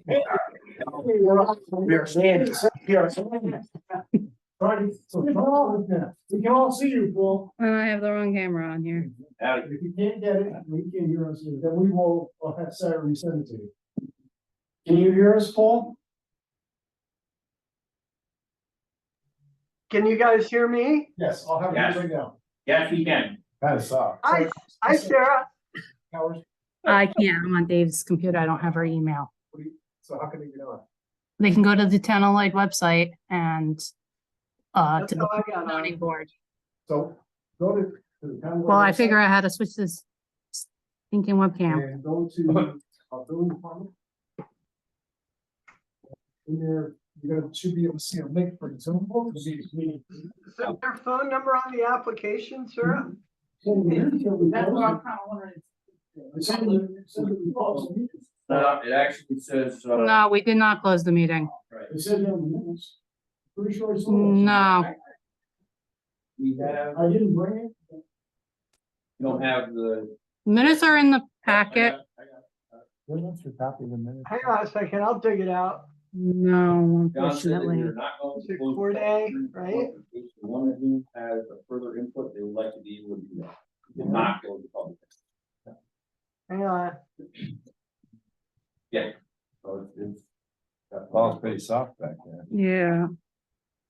We can all see you, Paul. I have the wrong camera on here. If you can't get it, we can't hear us, then we will have Sarah resend it to you. Can you hear us, Paul? Can you guys hear me? Yes, I'll have you right now. Yes, we can. That sucks. Hi, Sarah. I can't. I'm on Dave's computer. I don't have her email. So how can you get on? They can go to the Town of Lloyd website and That's to how I the got zoning on. board. So go to the town. Well, I figure I had to switch this stinking webcam. And go to building department. In there, should be able to see a link for the Zoom book. Is there their phone number on the application, Sarah? That's what I'm kind of wondering. It actually says. No, we did not close the meeting. Right. It said on the minutes. Pretty sure it's. No. We have, I didn't bring it. you don't have the. Minutes are in the packet. What's your copy of the minutes? Hang on a second, I'll dig it out. No, John said that unfortunately. you're not going Is to it close Core the Day, public right? hearing. If one of you has a further input, they would like to be able to do that. Did not go to the public. Hang on. Yeah. So it's. Ball's pretty soft back there. Yeah.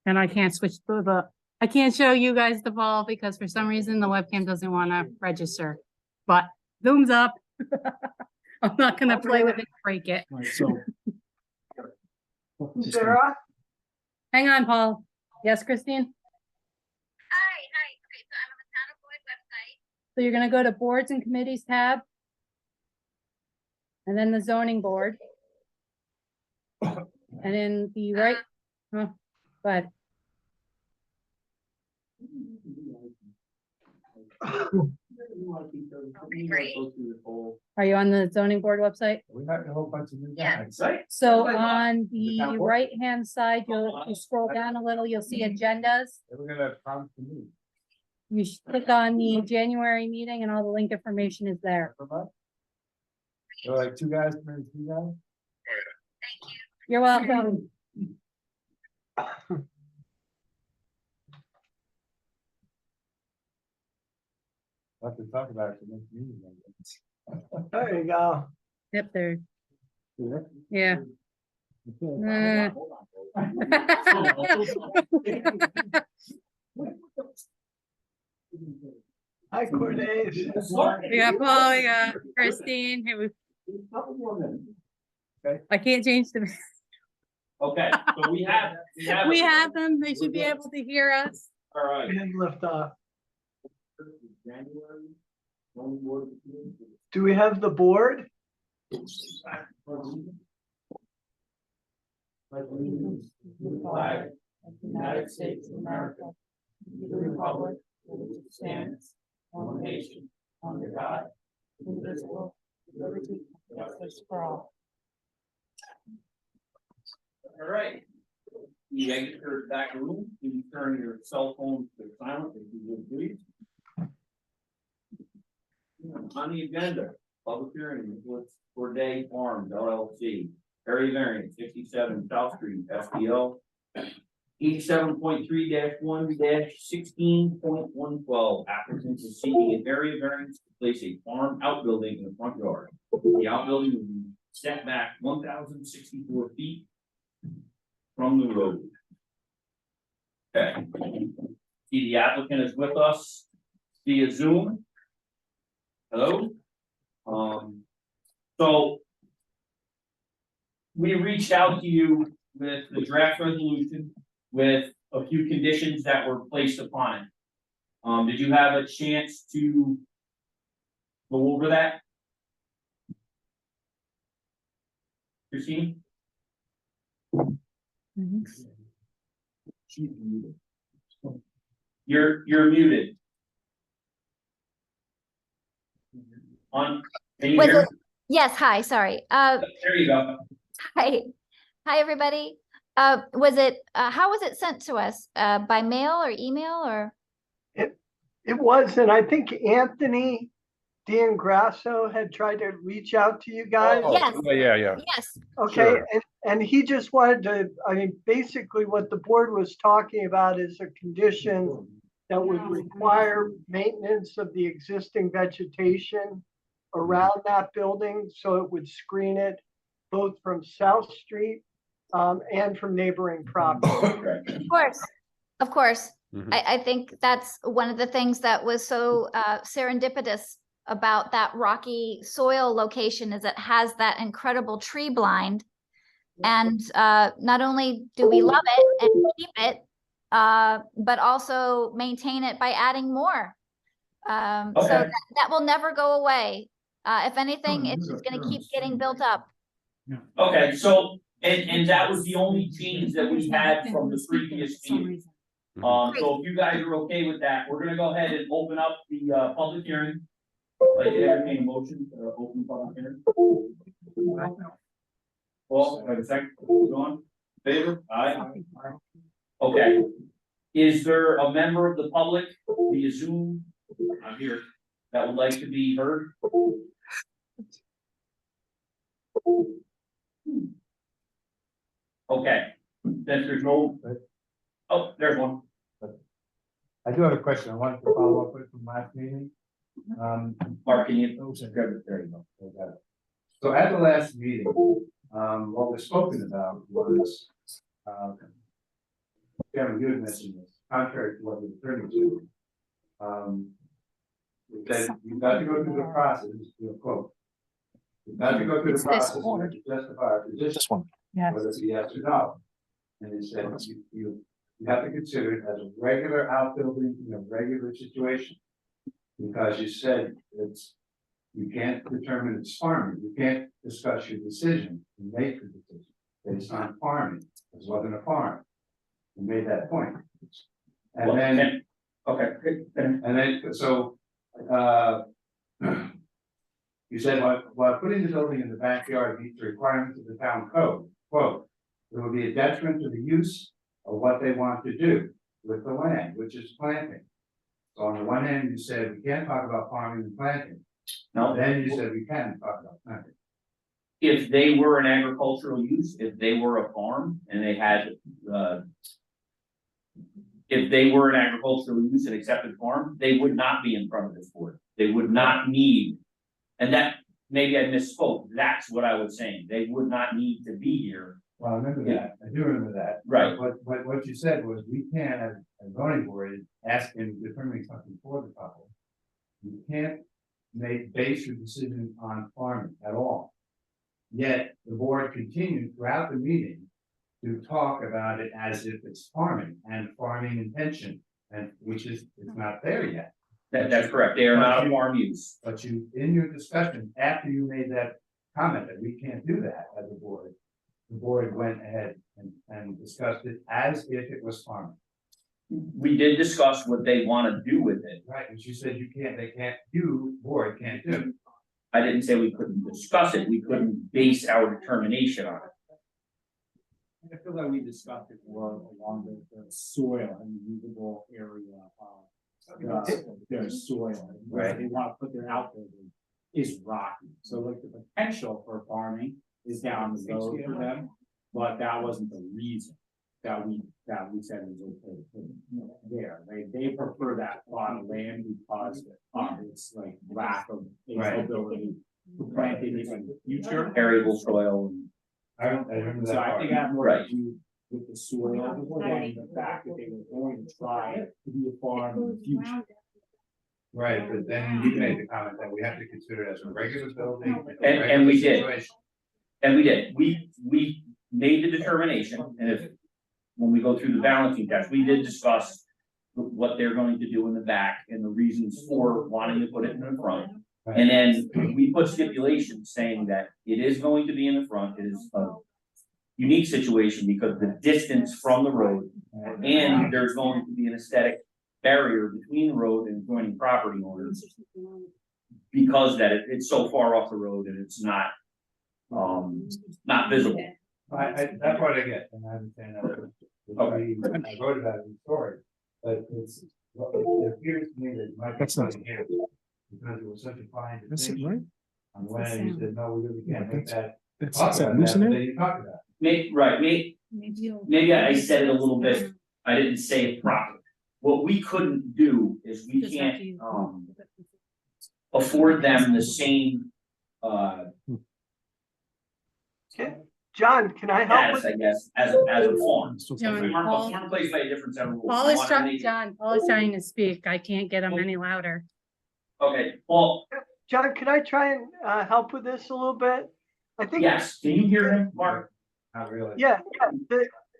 And I can't switch to I can't show you guys the ball because for some reason the webcam doesn't want to register. But Zoom's up. I'm not gonna play with it, break it. Right, so. Sarah? Hang on, Paul. Yes, Christine? Hi. Okay, so I'm on the Town of Lloyd website. So you're gonna go to boards and committees tab. And then the zoning board. And in the right, oh, go ahead. Okay, great. Are you on the zoning board website? We have a whole bunch of new Yeah. guys. Right? So on the right-hand side, you scroll down a little, you'll see agendas. We're gonna come to me. You should click on the January meeting and all the link information is there. So like two guys, maybe three guys? Thank you. You're welcome. We'll have to talk about it for next meeting. There you go. Yep, there. Yeah. Yeah. Hi, Corday. We got Paul, we got Christine. Hey, I can't change the, Okay, so we have. we have them. They should be able to hear us. All right. And lift off. January. Zoning board of appeals. Do we have the board? Flag of the United States of America, to the republic for which it stands, one nation, under God, indivisible, with liberty and justice for all. All right. You exit your back room, you turn your cell phone to silent if you would please. On the agenda, public hearing for Day Farms LLC, area variance 67 South Street, SDL 87.3-1-16.112. Applicant is seeking an area variance to place a farm outbuilding in the front yard. The outbuilding will be set back 1,064 feet from the road. Okay. See, the applicant is with us via Zoom. Hello. So we reached out to you with the draft resolution with a few conditions that were placed upon it. Did you have a chance to go over that? Christine? You're muted. On, can you Was hear? it- Yes, hi, sorry. There you go. Hi, everybody. How was it sent to us? By mail or email or? It was, and I think Anthony Dan Grasso had tried to reach out to you guys. Oh, Yes. Yeah. Yes, Okay, Sure. and he just wanted to, I mean, basically what the board was talking about is a condition that would require maintenance of the existing vegetation around that building, so it would screen it both from South Street and from neighboring property. of course, of course. Mhm. I think that's one of the things that was so serendipitous about that rocky soil location is it has that incredible tree blind. And not only do we love it and keep it, but also maintain it by adding more. So Okay. that will never go away. If anything, it's just gonna keep getting built up. Okay, so, and that was the only change that we had from the previous meeting. So if you guys are okay with that, we're gonna go ahead and open up the public hearing. Like to entertain a motion to open the public hearing. Well, wait a second, John, favor? Aye. Okay. Is there a member of the public via Zoom? I'm here, that would like to be heard? Okay, then there's no. Oh, there's one. I do have a question. I wanted to follow up with from last meeting. Mark, can you? There you go. I got it. So at the last meeting, what was spoken about was, Chairman, you had mentioned this, contrary to what we're returning to. That you've got to go through the process, your quote. You've got to go through the process to justify our position, whether it's a yes or no. And it said you have to consider it as a regular outbuilding in a regular situation. Because you said you can't determine it's farming, you can't discuss your decision and make the decision based on farming, this wasn't a farm. You made that point. And Well, then, okay. and then, so, you said, while putting the building in the backyard meets the requirements of the town code, quote, it will be a detriment to the use of what they want to do with the land, which is planting. So on the one hand, you said we can't talk about farming and planting. No. Then you said we can talk about planting. If they were an agricultural use, if they were a farm and they had, if they were an agricultural use and accepted farm, they would not be in front of this board. They would not need, and that, maybe I misspoke, that's what I was saying. They would not need to be here. Well, I remember that. I do remember that. Right. What you said was we can't, as a zoning board, ask and determining something for the couple. You can't base your decision on farming at all. Yet the board continued throughout the meeting to talk about it as if it's farming and farming intention, and which is, it's not there yet. That's correct. They are not a farm use. But you, in your discussion, after you made that comment that we can't do that as a board, the board went ahead and discussed it as if it was farming. We did discuss what they want to do with it. Right, and you said board can't do. I didn't say we couldn't discuss it. We couldn't base our determination on it. I feel that we discussed it more along the soil and usable area of their soil. Where Right. they want to put their outbuilding is rocky. So like the potential for farming is down the road for them, but that wasn't the reason that we said it was okay to put it there. They prefer that plot of land because of its like lack of ability to plant it in the future. Variable soil. I remember that So I part. think I have more Right. to do with the soil and the fact that they were going to try to be a farm in the future. Right, but then you made the comment that we have to consider it as a regular building. And we did. Situation. And we did. We made the determination, and if, when we go through the balancing test, we did discuss what they're going to do in the back and the reasons for wanting to put it in the front. And then we put stipulations saying that it is going to be in the front. It is a unique situation because the distance from the road, and there's going to be an aesthetic barrier between the road and adjoining property owners. Because that it's so far off the road and it's not visible. That part I get, and I understand that. Okay. I wrote about it in the story, but it appears to me that my concern here because it was such a fine That's it, distinction. right? On when he said, no, we really can't make that. That's, Talk is that about loose that, in but there? then you talked about it. Maybe I said it a little bit, I didn't say it properly. What we couldn't do is we can't, afford them the same, John, can I help status, with? I guess, as a farm. John, We weren't, Paul- we weren't placed by a different set of rules. Paul We is wanted to trying, make it- John, Paul is trying to speak. I can't get him any louder. Okay, well, John, can I try and help with this a little bit? I think. yes, can you hear him, Mark? Not really. Yeah,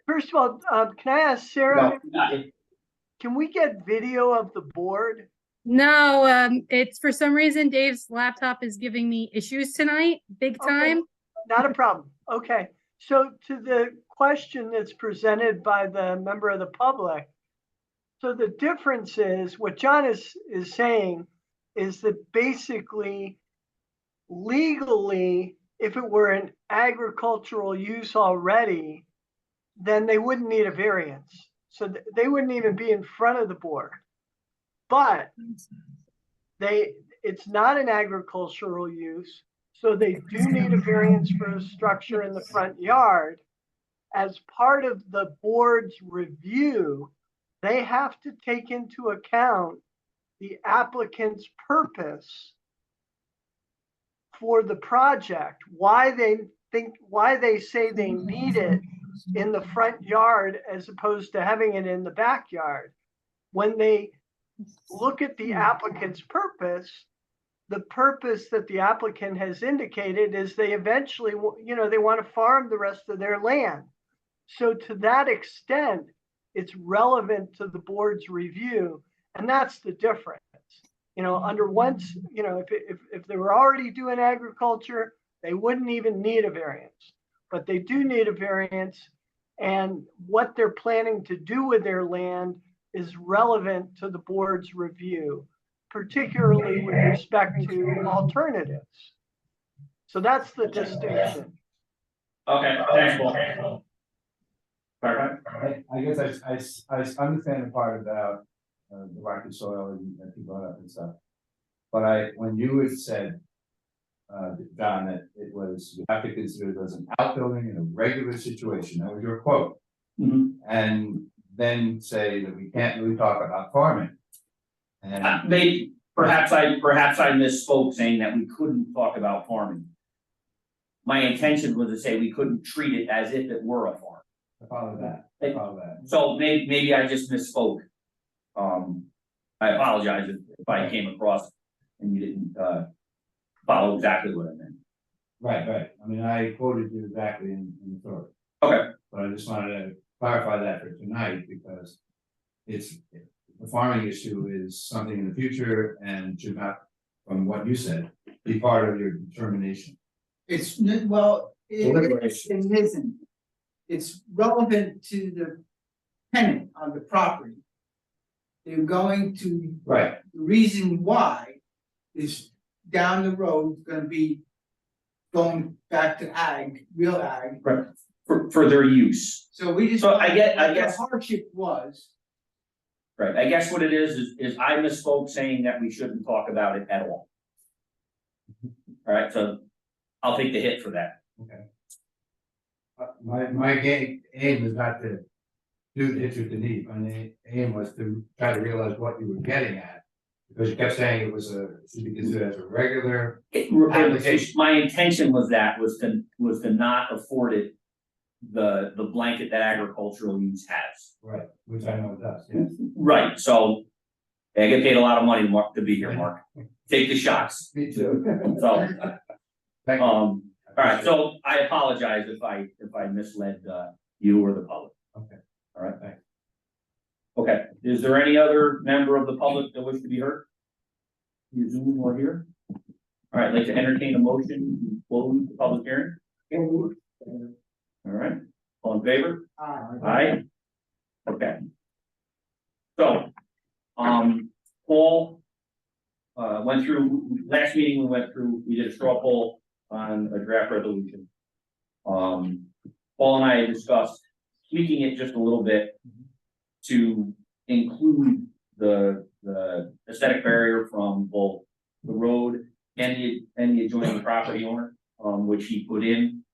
first of all, can I ask Sarah, No, can we get video of the board? No, it's for some reason Dave's laptop is giving me issues tonight, big Okay. time. Not a problem. Okay, so to the question that's presented by the member of the public. So the difference is, what John is saying is that basically legally, if it were an agricultural use already, then they wouldn't need a variance. So they wouldn't even be in front of the board. But it's not an agricultural use, so they do need a variance for a structure in the front yard. As part of the board's review, they have to take into account the applicant's purpose for the project, why they say they need it in the front yard as opposed to having it in the backyard. When they look at the applicant's purpose, the purpose that the applicant has indicated is they eventually, they want to farm the rest of their land. So to that extent, it's relevant to the board's review, and that's the difference. Under once, if they were already doing agriculture, they wouldn't even need a variance, but they do need a variance, and what they're planning to do with their land is relevant to the board's review, particularly with respect to alternatives. So that's the distinction. okay, thanks, Paul. Sorry, I guess I understand the part about the rocky soil that you brought up and stuff. But when you had said, John, that you have to consider it as an outbuilding in a regular situation, that was your quote. Mhm. And then say that we can't really talk about farming. And Maybe, perhaps I misspoke saying that we couldn't talk about farming. My intention was to say we couldn't treat it as if it were a farm. I follow that. So maybe I just misspoke. I apologize if I came across and you didn't follow exactly what I meant. Right. I mean, I quoted you exactly in the story. Okay. But I just wanted to clarify that for tonight because the farming issue is something in the future and should not, from what you said, be part of your determination. It's, well, Deliberation. it isn't. It's relevant to the tenant on the property. They're going to, Right. the reason why is down the road gonna be going back to ag, real ag. Right. For their use. So we just. So I what the guess. hardship was. Right, I guess what it is I misspoke saying that we shouldn't talk about it at all. Alright, so I'll take the hit for that. Okay. My aim is not to do the hit the knee. My aim was to try to realize what you were getting at. Because you kept saying it should be considered as a regular. My intention was to not afford it the blanket that agricultural use has. Right, which I know it does, yes. Right, so I get paid a lot of money, Mark, to be here, Mark. Take the shots. Me too. So, Thank you. all right, so I apologize if I misled you or the public. Okay. All right, Thanks. Okay, is there any other member of the public that wish to be heard? You Zoom or here? All right, I'd like to entertain a motion to close the public hearing. All right, all in favor? Aye. Okay. So, Paul went through, last meeting we did a straw poll on a draft resolution. Paul and I discussed tweaking it just a little bit to include the aesthetic barrier from both the road and the adjoining property owner, which he put in.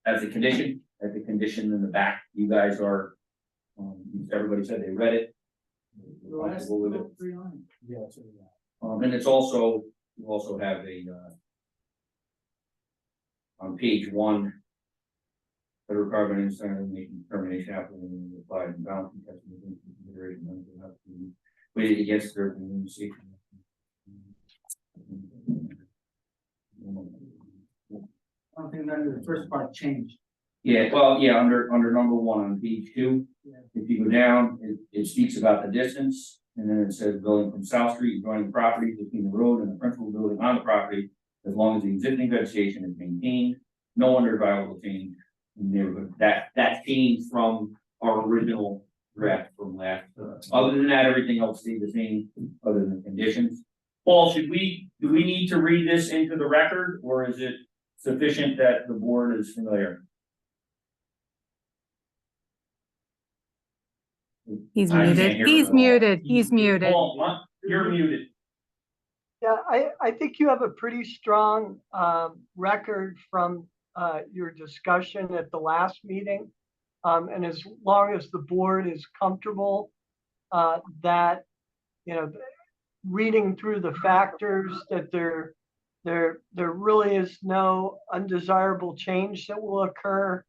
As a condition, in the back, you guys are, everybody said they read it. You're comfortable with it. Yeah. And it's also, you also have a, on page 1, the requirement of making determination after the applied and bound testing consideration weighted against their community. I don't think none of the first part changed. Yeah, well, yeah, under number 1 on page 2, Yeah. if you go down, it speaks about the distance. And then it says building from South Street, joining property between the road and the principal building on the property, as long as the existing vegetation is maintained, no undesirable change in the neighborhood. That changed from our original draft from last. Other than that, everything else stayed the same, other than the conditions. Paul, do we need to read this into the record, or is it sufficient that the board is familiar? He's I can't muted. hear He's him at all. muted. He's muted. Paul, what? You're muted. Yeah, I think you have a pretty strong record from your discussion at the last meeting. And as long as the board is comfortable that, you know, reading through the factors, that there really is no undesirable change that will occur,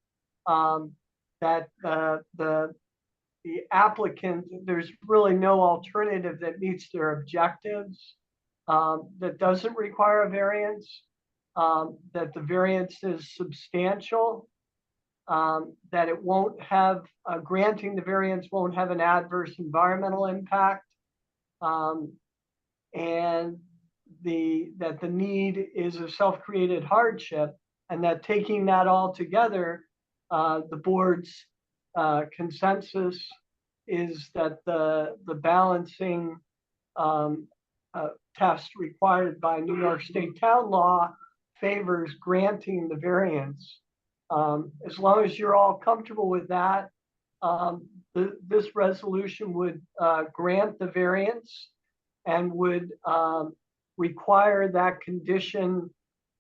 that the applicant, there's really no alternative that meets their objectives, that doesn't require a variance, that the variance is substantial, that it won't have, granting the variance won't have an adverse environmental impact, and that the need is a self-created hardship, and that taking that all together, the board's consensus is that the balancing test required by New York State town law favors granting the variance. As long as you're all comfortable with that, this resolution would grant the variance and would require that condition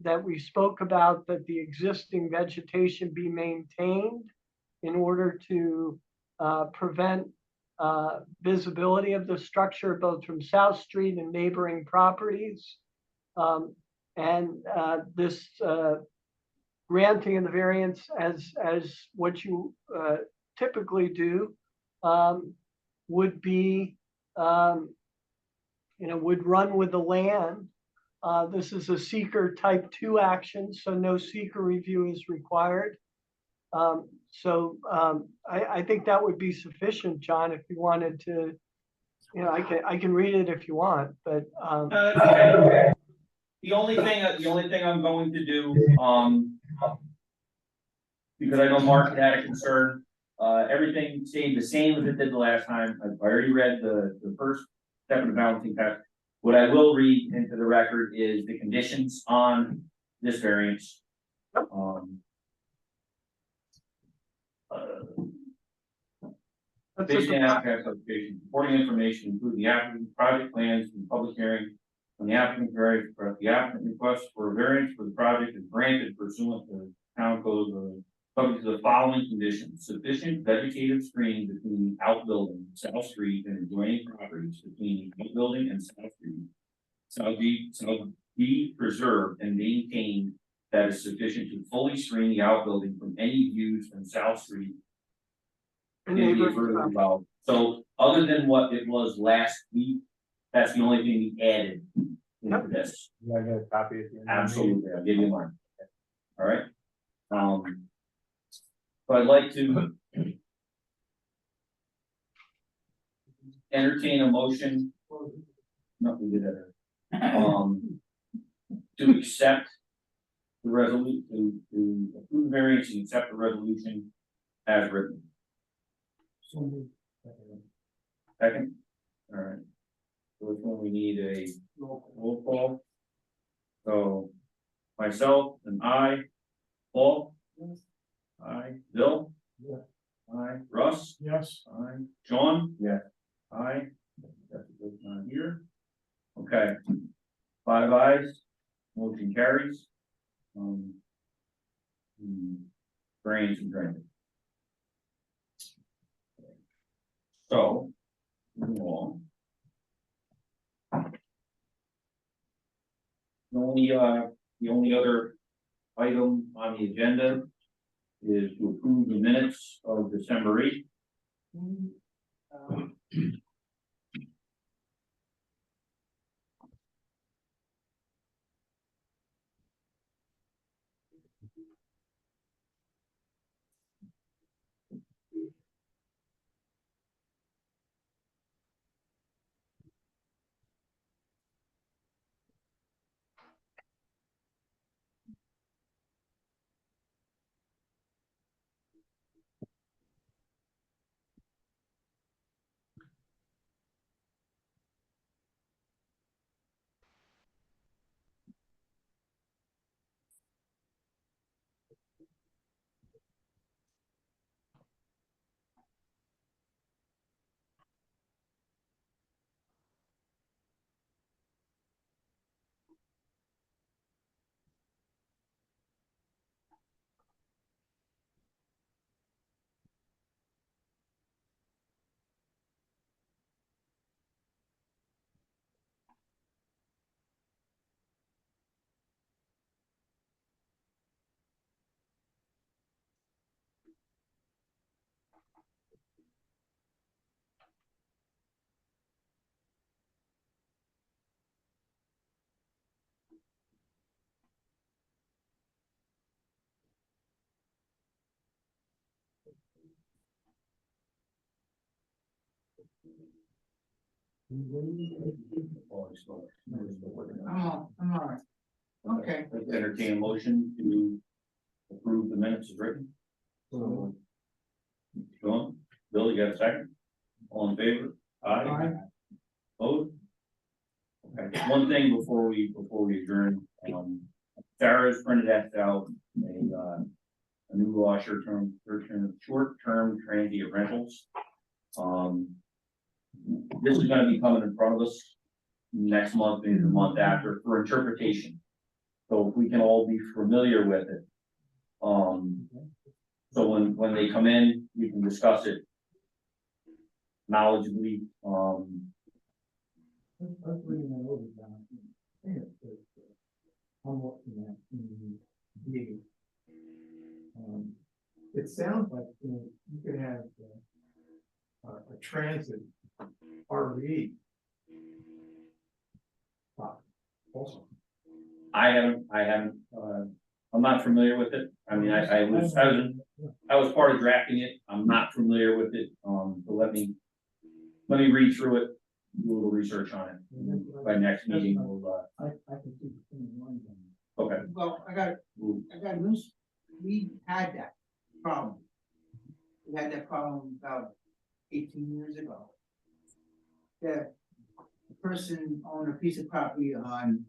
that we spoke about, that the existing vegetation be maintained in order to prevent visibility of the structure, both from South Street and neighboring properties. This granting of the variance, as what you typically do, would be, would run with the land. This is a seeker type 2 action, so no seeker review is required. I think that would be sufficient, John, if you wanted to, I can read it if you want, but. The only thing I'm going to do, because I know Mark had a concern, everything stayed the same as it did the last time. I've already read the first step of the balancing test. What I will read into the record is the conditions on this variance. Based on applicant's application, supporting information, including the applicant's project plans and public hearing on the applicant's variance, the applicant request for a variance for the project is granted pursuant to town code, subject to the following conditions: sufficient vegetative screening between the outbuilding, South Street, and adjoining properties between the outbuilding and South Street shall be preserved and maintained that is sufficient to fully screen the outbuilding from any views from South Street. So other than what it was last week, that's the only thing we added into this. Yeah, I got a copy at the end. Absolutely, I'll give you mine. All right. So I'd like to entertain a motion. No, we did that. To accept the resolution, to approve the variance and accept the resolution as written. Second. All right. So which one we need a roll call? So myself and I, Paul. Aye, Bill. Yeah. Aye, Russ. Yes. Aye, John. Yeah. Aye. That's a good one here. Okay. 5 ayes, motion carries. Variance and drainage. So, moving along. The only other item on the agenda is to approve the minutes of December 8th. I'm all right. Okay. I'd like to entertain a motion to approve the minutes as written. So, John, Bill, you got a second? All in favor? Aye. Opposed? Okay, one thing before we adjourn, Sarah's printed that out, a new law, short-term transient rentals. This is gonna be coming in front of us next month, maybe the month after, for interpretation. So if we can all be familiar with it. So when they come in, we can discuss it knowledgeably, I'm bringing that over, John. I'm looking at the it sounds like, you could have a transit RV. Also. I haven't, I'm not familiar with it. I mean, I was part of drafting it. I'm not familiar with it. So let me read through it, do a little research on it. By next meeting, we'll, I can see the same line. okay. Well, I got news. We had that problem. We had that problem about 18 years ago. The person owned a piece of property on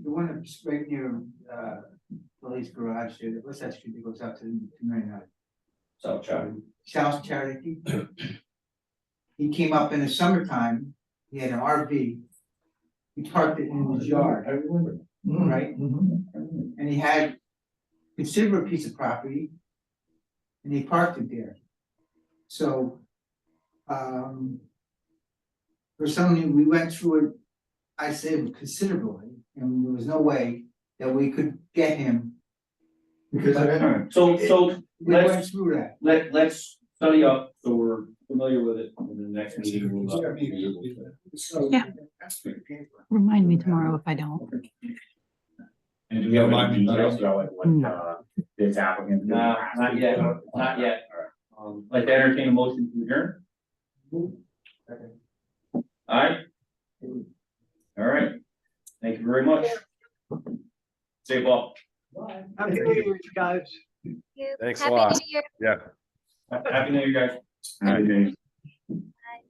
the one that's right near Lily's garage there. What's that street that goes out to 299? South Charlie. South Charity. He came up in the summertime. He had an RV. He parked it in his yard. I remember. Right? And he had considerable piece of property. And he parked it there. So for something, we went through it, I say considerably, and there was no way that we could get him. Because I had. So We went let's through that. let's study up so we're familiar with it in the next meeting. Yeah. Remind me tomorrow if I don't. And do we have any details about like what, No. this applicant? No, not yet, not yet. Like to entertain a motion to adjourn? Aye. All right. Thank you very much. Stay well. Happy New Year, guys. You- Thanks a Happy lot. New Year. Yeah. Happy New Year, guys. Happy days.